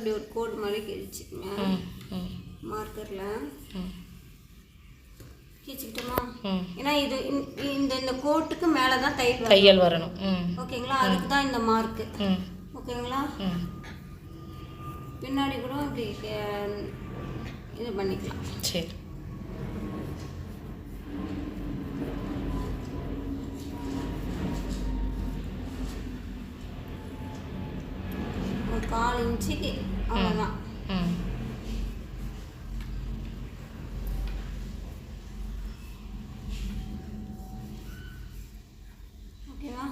இப்படி ஒரு கோடு மாதிரி கிழிச்சிக்கங்க மார்க்கரில் கிழிச்சிக்கிட்டோமா. ஏன்னா இது இந்த கோட்டுக்கு மேலே தான் தையல் வரணும். ஓகேங்களா, அதுக்கு தான் இந்த மார்க்கு. ஓகேங்களா, பின்னாடி கூட இப்படி இது பண்ணிக்கலாம். சரி. ஒரு 1/4 இன்ச்சுக்கு அவ்வளோதான். ஓகேவா,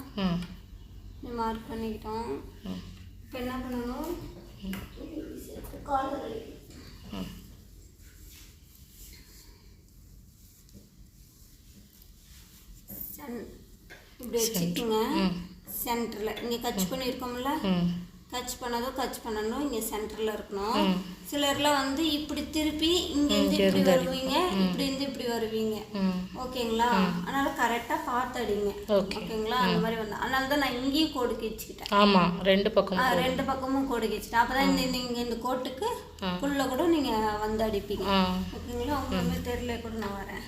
மார்க் பண்ணிக்கிட்டோம். இப்போ என்ன பண்ணணும், கால் இப்படி வச்சுக்கோங்க. சென்டரில் இங்கே கட் பண்ணியிருக்கோம்ல, கட் பண்ணணும். இங்கே சென்டரில் இருக்கணும். சிலர்லாம் வந்து இப்படி திருப்பி இங்கேருந்து இப்படி வருவீங்க, இப்படி இருந்து இப்படி வருவீங்க. ஓகேங்களா, அதனால் கரெக்டாக பார்த்து அடிங்க. ஓகேங்களா, அந்த மாதிரி வந்து அதனால தான் நான் இங்கேயும் கோடு கிழிச்சிக்கிட்டேன். ஆமாம், ரெண்டு பக்கமும் கோடு கிழிச்சிட்டேன். அப்போ தான் நீங்கள் இந்த கோட்டுக்கு ஃபுல்ல கூட நீங்கள் வந்து அடிப்பீங்க. ஓகேங்களா, உங்களுக்கு தெரியல கூட நான் வரேன்.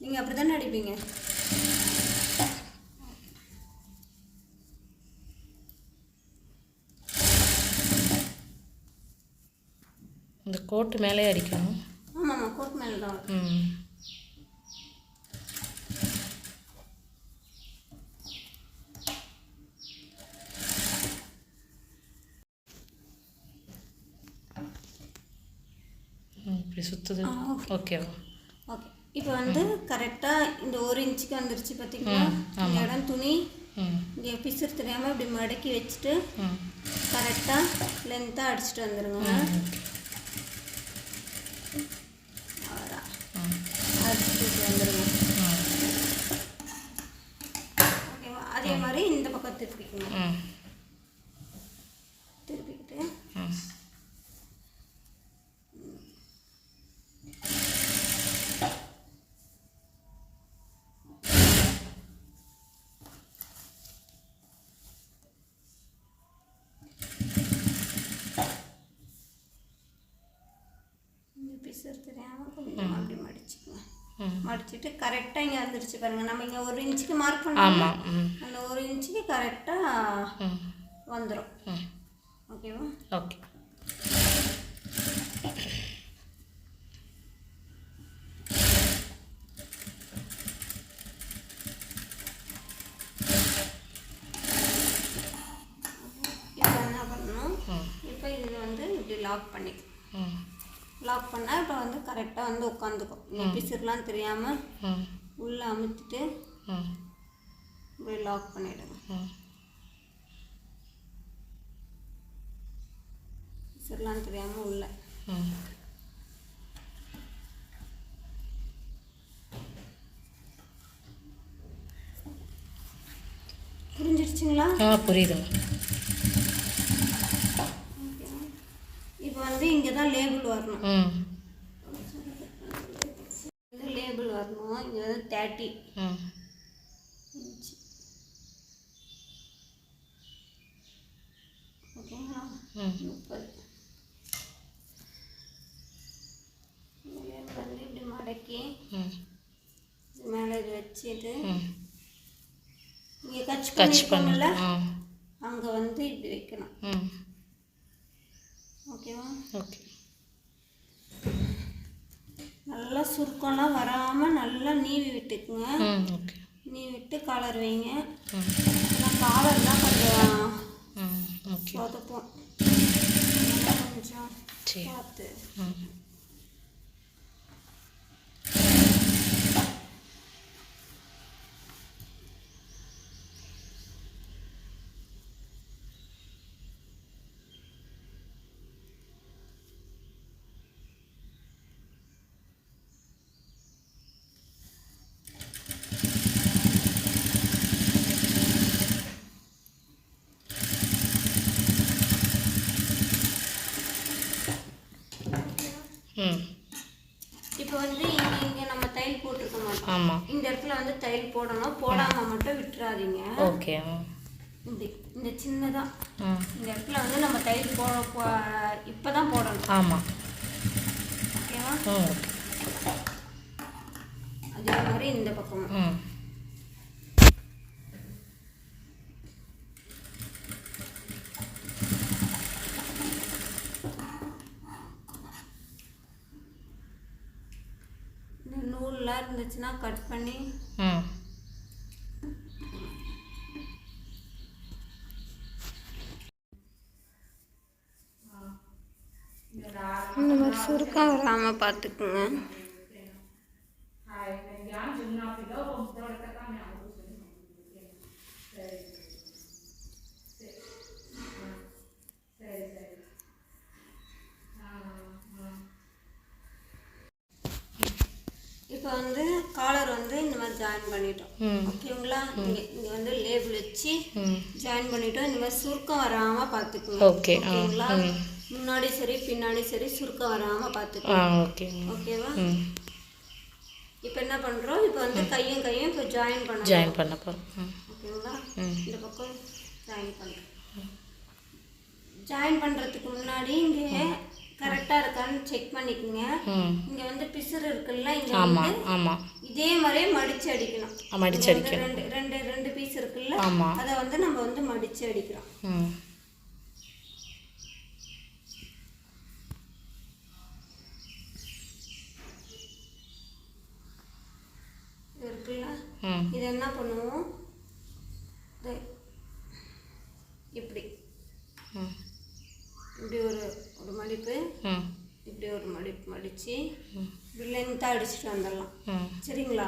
நீங்கள் அப்படி தானே அடிப்பீங்க. இந்த கோட்டு மேலே அடிக்கணும். ஆமாம்மா, கோட்டு மேலே தான். இப்படி சுற்றுது. ஓகேவா, ஓகே. இப்போ வந்து கரெக்டாக இந்த 1 இன்ச்சுக்கு வந்துருச்சு பார்த்தீங்களா. இந்த இடம் துணி இங்கே பிசுறு தெரியாமல் இப்படி மடக்கி வச்சுட்டு கரெக்டாக லென்த்தாக அடிச்சுட்டு வந்துடுங்க. அவ்வளோதான், அடிச்சுட்டு வந்துடுங்க. ஓகேவா, அதே மாதிரி இந்த பக்கம் திருப்பிக்கணும். திருப்பிக்கிட்டு பிசுறு தெரியாமல் கொஞ்சம் அப்படி மடிச்சுக்கோங்க. மடிச்சுட்டு கரெக்டாக இங்கே வந்துடுச்சு பாருங்கள். நம்ம இங்கே 1 இன்ச்சுக்கு மார்க் பண்ணோம், அந்த 1 இன்ச்சுக்கு கரெக்டாக வந்துடும். ஓகேவா, ஓகே. இப்போ என்ன பண்ணணும், இப்போ இது வந்து இப்படி லாக் பண்ணிக்கலாம். லாக் பண்ணால் இப்போ வந்து கரெக்டாக வந்து உட்காந்துக்கும். இந்த பிசுறுலாம் தெரியாமல் உள்ளே அமுத்திட்டு இப்படி லாக் பண்ணிவிடுங்க. பிசுறுலாம் தெரியாமல் உள்ளே. புரிஞ்சிடுச்சுங்களா? புரியுதுங்க. இப்போ வந்து இங்கே தான் லேபிள் வரணும். லேபிள் வரணும். இங்கே வந்து 30 இன்ச்சு. ஓகேங்களா, 30. வந்து இப்படி மடக்கி மேலே இது வச்சுட்டு இங்கே கச் பண்ணல அங்கே வந்து இப்படி வைக்கணும். ஓகேவா, ஓகே. நல்லா சுருக்கம்லாம் வராமல் நல்லா நீவி விட்டுக்குங்க. நீவி விட்டு காலர் வைங்க. காலர்லாம் கொஞ்சம் சொதப்போம், கொஞ்சம் பார்த்து. இப்போ வந்து இங்கே நம்ம தையல் போட்டுருக்க மாட்டோம். இந்த இடத்துல வந்து தையல் போடணும். போடாமல் மட்டும் விட்டுறாதீங்க. ஓகே. இப்படி இந்த சின்னதாக ம் இந்த இடத்துல வந்து நம்ம தையல் இப்போ தான் போடணும். ஆமாம். ஓகேவா? ம் அதே மாதிரி இந்த பக்கமும். ம் இந்த நூல்லாம் இருந்துச்சுன்னா கட் பண்ணி ம் இந்த மாதிரி சுருக்கம் வராமல் பார்த்துக்குங்க. இப்போ வந்து காலர் வந்து இந்த மாதிரி ஜாயின் பண்ணிட்டோம். ஓகேங்களா? இங்கே வந்து லேபிள் வச்சு ஜாயின் பண்ணிட்டோம். இந்த மாதிரி சுருக்கம் வராமல் பார்த்துக்குங்க. ஓகேங்களா? முன்னாடி சரி பின்னாடி சரி சுருக்கம் வராமல் பார்த்துக்கலாம். ஓகேவா? இப்போ என்ன பண்ணுறோம், இப்போ வந்து கையும் இப்போ ஜாயின் பண்ண போகிறோம். ஓகேங்களா? இந்த பக்கம் ஜாயின் பண்ணுறோம். ஜாயின் பண்ணுறதுக்கு முன்னாடி இங்கே கரெக்டாக இருக்கான்னு செக் பண்ணிக்கோங்க. இங்கே வந்து பிசுறு இருக்குல்ல, இங்கே வந்து இதே மாதிரியே மடித்து அடிக்கணும். ரெண்டு பீஸ் இருக்குல்ல, அதை வந்து நம்ம வந்து மடித்து அடிக்கிறோம். இருக்குல்ல, இது என்ன பண்ணுவோம், இப்படி இப்படி ஒரு மடிப்பு, இப்படி ஒரு மடிப்பு மடித்து இப்படி லென்த்தாக அடிச்சுட்டு வந்துடலாம். சரிங்களா?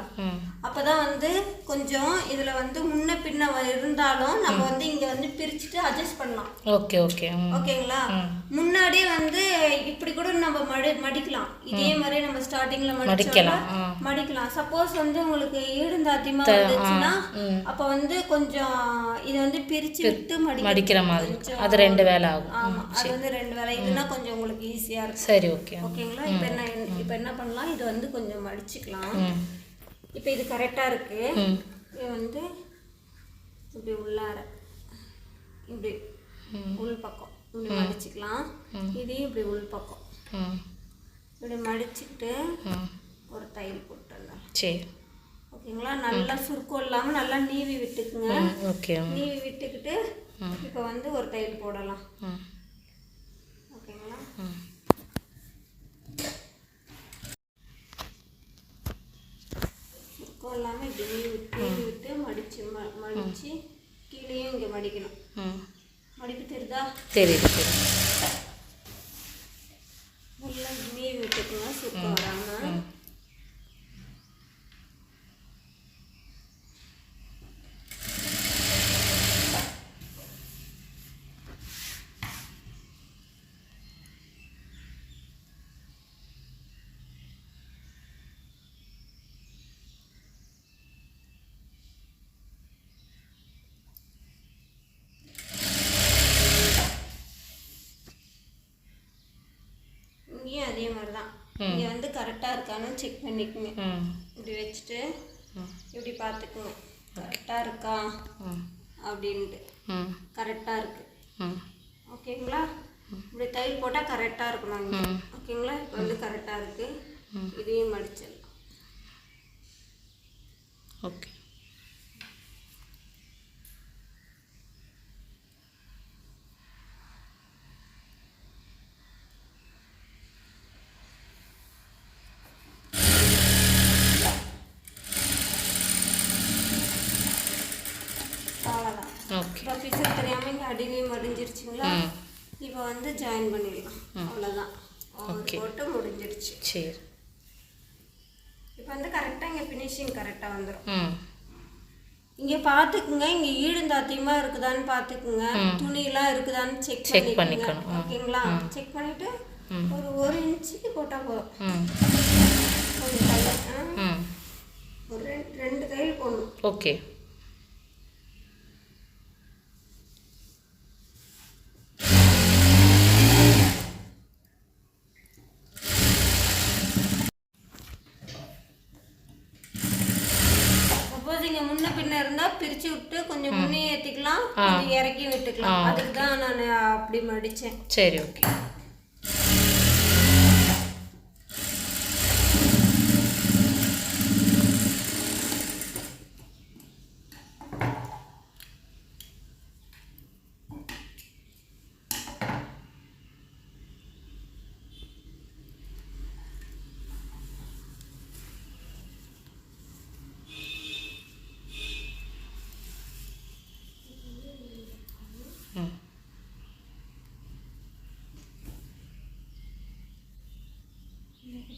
அப்போ தான் வந்து கொஞ்சம் இதில் வந்து முன்ன பின்ன இருந்தாலும் நம்ம வந்து இங்கே வந்து பிரிச்சுட்டு அட்ஜஸ்ட் பண்ணலாம். ஓகேங்களா? முன்னாடியே வந்து இப்படி கூட நம்ம மடிக்கலாம். இதே மாதிரி நம்ம ஸ்டார்டிங்கில் மடிக்கலாம். சப்போஸ் வந்து உங்களுக்கு ஈடுந்தாத்தியமாக இருந்துச்சுன்னா அப்போ வந்து கொஞ்சம் இதை வந்து பிரித்து விட்டு மடிக்கிற மாதிரி அது 2 வேலை ஆகும். ஆமாம், அது வந்து 2 வேலை. இதுனா கொஞ்சம் உங்களுக்கு ஈஸியாக இருக்கும். சரி, ஓகேங்களா? இப்போ என்ன பண்ணலாம், இது வந்து கொஞ்சம் மடிச்சுக்கலாம். இப்போ இது கரெக்டாக இருக்கு. இது வந்து இப்படி உள்ளார இப்படி உள் பக்கம் இப்படி மடிச்சுக்கலாம். இதையும் இப்படி உள் பக்கம் இப்படி மடிச்சுக்கிட்டு ஒரு தையல் போட்டுடலாம். சரி, ஓகேங்களா? நல்லா சுருக்கம் இல்லாமல் நல்லா நீவி விட்டுக்குங்க. நீவி விட்டுக்கிட்டு இப்போ வந்து ஒரு தையல் போடலாம். ஓகேங்களா? சுருக்கம் இல்லாமல் இப்படி நீவி விட்டு மடித்து கீழேயும் இங்கே மடிக்கணும். மடிப்பு தெரியுதா? தெரியுது. நல்லா நீவி விட்டுக்குங்க சுருக்கம் வராமல். அதே மாதிரி தான் இங்கே வந்து கரெக்டாக இருக்கான்னு செக் பண்ணிக்கோங்க. இப்படி வச்சுட்டு இப்படி பார்த்துக்குங்க, கரெக்டாக இருக்கா அப்படின்ட்டு. கரெக்டாக இருக்கு. ஓகேங்களா? இப்படி தையல் போட்டால் கரெக்டாக இருக்கணும். ஓகேங்களா? இப்போ வந்து கரெக்டாக இருக்கு. இதையும் மடிச்சிடலாம். ஓகே. இப்போ பிக்சர் தெரியாமல் இங்கே அடியிலையும் மடிஞ்சிருச்சுங்களா? இப்போ வந்து ஜாயின் பண்ணிடலாம். அவ்வளோதான், போட்டு முடிஞ்சிருச்சு. சரி, இப்போ வந்து கரெக்டாக இங்கே ஃபினிஷிங் கரெக்டாக வந்துடும். இங்கே பார்த்துக்குங்க, இங்கே ஈடுந்தாத்தியமாக இருக்குதான்னு பார்த்துக்குங்க, துணியெல்லாம் இருக்குதான்னு செக் பண்ணிக்கணும். ஓகேங்களா? செக் பண்ணிவிட்டு ஒரு 1 இன்ச்சுக்கு போட்டால் போதும். ஒரு 2 தையல் போடணும். ஓகே. முன்ன பின்ன இருந்தால் பிரித்து விட்டு கொஞ்சம் முன்னே ஏற்றிக்கலாம், கொஞ்சம் எடுத்துக்கலாம். அதுக்கு தான் நான் அப்படி மடித்தேன். சரி, ஓகே.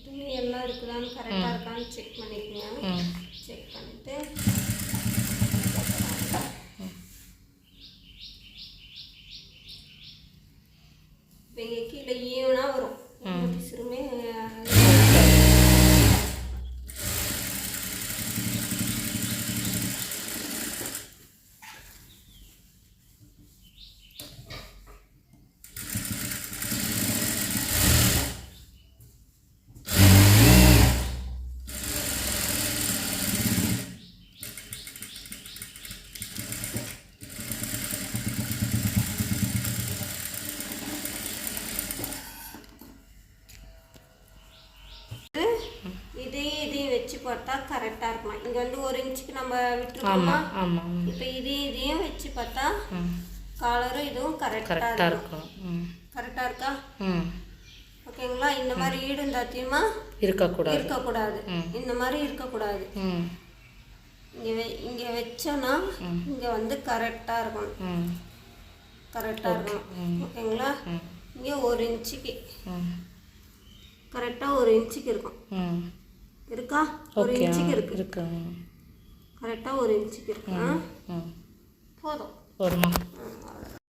துணி எல்லாம் இருக்குதான்னு கரெக்டாக இருக்கான்னு செக் பண்ணிக்கோங்க. செக் பண்ணிவிட்டு இப்போ இங்கே கீழே ஈவனாக வரும். சிறுமே இதையும் வச்சு பார்த்தா கரெக்டாக இருக்கும். இங்கே வந்து 1 இன்ச்சுக்கு நம்ம விட்டுருக்கோமா. இப்போ இதையும் வச்சு பார்த்தா காலரும் இதுவும் கரெக்டாக இருக்கும். கரெக்டாக இருக்கா? ஓகேங்களா? இந்த மாதிரி ஈடும் தாத்தியமா இருக்கக்கூடாது. இந்த மாதிரி இருக்கக்கூடாது. இங்கே வச்சோன்னா இங்கே வந்து கரெக்டாக இருக்கணும். கரெக்டாக இருக்கணும். ஓகேங்களா? இங்கே 1 இன்ச்சுக்கு கரெக்டாக 1 இன்ச்சுக்கு இருக்கும். இருக்கா? 1 இன்ச்சுக்கு இருக்கு. கரெக்டாக 1 இன்ச்சுக்கு இருக்கு. போதும்.